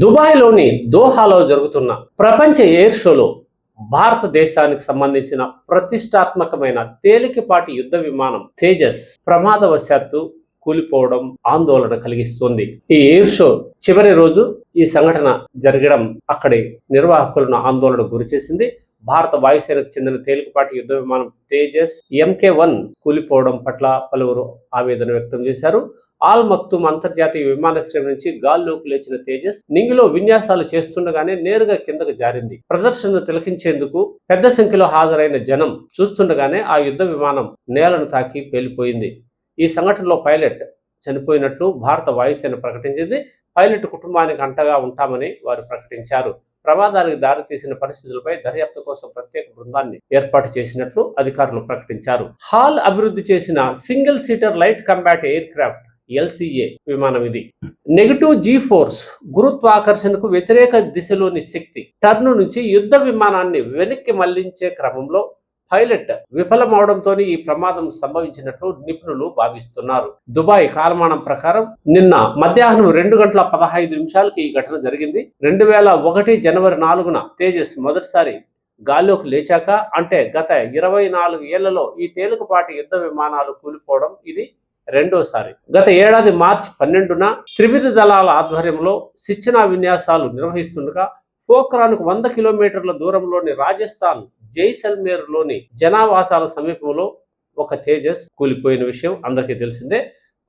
దుబాయ్లోని దోహాలో జరుగుతున్న ప్రపంచ ఎయిర్ షోలో భారతదేశానికి సంబంధించిన ప్రతిష్టాత్మకమైన తేలికపాటి యుద్ధ విమానం తేజస్ ప్రమాదవశాత్తు కూలిపోవడం ఆందోళన కలిగిస్తుంది. ఈ ఎయిర్ షో చివరి రోజు ఈ సంఘటన జరగడం అక్కడి నిర్వాహకులను ఆందోళనకు గురిచేసింది. భారత వాయుసేనకు చెందిన తేలికపాటి యుద్ధ విమానం తేజస్ MK-1 కూలిపోవడం పట్ల పలువురు ఆవేదన వ్యక్తం చేశారు. ఆల్ మక్తుమ్ అంతర్జాతీయ విమానాశ్రయం నుంచి గాల్లోకి లేచిన తేజస్ నింగిలో విన్యాసాలు చేస్తుండగానే నేరుగా కిందకు జారింది. ప్రదర్శనను తిలకించేందుకు పెద్ద సంఖ్యలో హాజరైన జనం చూస్తుండగానే ఆ యుద్ధ విమానం నేలను తాకి పేలిపోయింది. ఈ సంఘటనలో పైలట్ చనిపోయినట్లు భారత వాయుసేన ప్రకటించింది. పైలట్ కుటుంబానికి అంటగా ఉంటామని వారు ప్రకటించారు. ప్రమాదానికి దారితీసిన పరిస్థితులపై దర్యాప్తు కోసం ప్రత్యేక బృందాన్ని ఏర్పాటు చేసినట్లు అధికారులు ప్రకటించారు. హాల్ అభివృద్ధి చేసిన single seater light combat air craft LCA విమానం ఇది. నెగటివ్ G-ఫోర్స్ గురుత్వాకర్షణకు వ్యతిరేక దిశలోని శక్తి టర్న్ నుంచి యుద్ధ విమానాన్ని వెనక్కి మళ్లించే క్రమంలో పైలట్ విఫలమవడంతో ఈ ప్రమాదం సంభవించినట్లు నిపుణులు భావిస్తున్నారు. దుబాయ్ కాలమానం ప్రకారం నిన్న మధ్యాహ్నం 2:15 ఈ ఘటన జరిగింది. 2001 జనవరి 4న తేజస్ మొదటిసారి గాల్లోకి లేచాక, అంటే గత 24 ఏళ్లలో ఈ తేలికపాటి యుద్ధ విమానాలు కూలిపోవడం ఇది రెండోసారి. గత ఏడాది మార్చి 12న త్రివిధ దళాల ఆధ్వర్యంలో శిక్షణా విన్యాసాలు నిర్వహిస్తుండగా పోఖ్రాన్కు 100 కిలోమీటర్ల దూరంలోని రాజస్థాన్ జైసల్మేర్లోని జనావాసాల సమీపంలో ఒక తేజస్ కూలిపోయిన విషయం అందరికీ తెలిసిందే.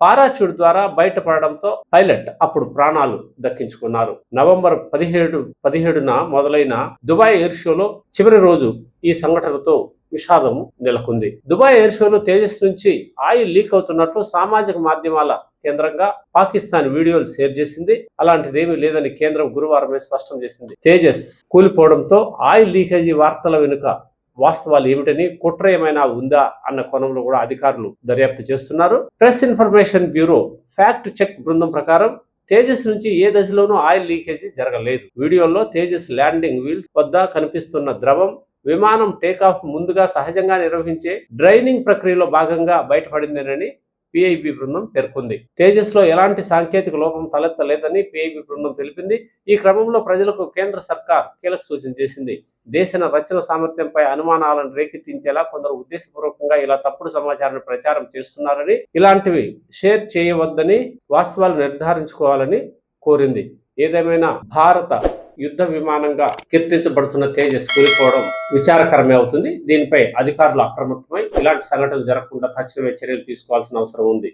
పారాచూట్ ద్వారా బయటపడడంతో పైలట్ అప్పుడు ప్రాణాలు దక్కించుకున్నారు. నవంబర్ 17న మొదలైన దుబాయ్ ఎయిర్ షోలో చివరి రోజు ఈ సంఘటనతో విషాదం నెలకొంది. దుబాయ్ ఎయిర్ షోలో తేజస్ నుంచి ఆయిల్ లీక్ అవుతున్నట్లు సామాజిక మాధ్యమాల కేంద్రంగా పాకిస్తాన్ వీడియోలు షేర్ చేసింది. అలాంటిదేమీ లేదని కేంద్రం గురువారమే స్పష్టం చేసింది. తేజస్ కూలిపోవడంతో ఆయిల్ లీకేజీ వార్తల వెనుక వాస్తవాలు ఏమిటని, కుట్ర ఏమైనా ఉందా అన్న కోణంలో కూడా అధికారులు దర్యాప్తు చేస్తున్నారు. Press information bureau fact check బృందం ప్రకారం తేజస్ నుంచి ఏ దశలోనూ ఆయిల్ లీకేజీ జరగలేదు. వీడియోలో తేజస్ ల్యాండింగ్ వీల్స్ వద్ద కనిపిస్తున్న ద్రవం విమానం టేకాఫ్ ముందుగా సహజంగా నిర్వహించే డ్రైనింగ్ ప్రక్రియలో భాగంగా బయటపడిందేనని PIB బృందం పేర్కొంది. తేజస్ లో ఎలాంటి సాంకేతిక లోపం తలెత్తలేదని PIB బృందం తెలిపింది. ఈ క్రమంలో ప్రజలకు కేంద్ర సర్కార్ కీలక సూచన చేసింది. దేశ రక్షణ సామర్థ్యంపై అనుమానాలను రేకెత్తించేలా కొందరు ఉద్దేశపూర్వకంగా ఇలా తప్పుడు సమాచారాన్ని ప్రచారం చేస్తున్నారని, ఇలాంటివి షేర్ చేయవద్దని వాస్తవాలు నిర్ధారించుకోవాలని కోరింది. ఏదేమైనా భారత యుద్ధ విమానంగా కీర్తించబడుతున్న తేజస్ కూలిపోవడం విచారకరమే అవుతుంది. దీనిపై అధికారులు అప్రమత్తమై ఇలాంటి సంఘటనలు జరగకుండా తక్షణమే చర్యలు తీసుకోవాల్సిన అవసరం ఉంది.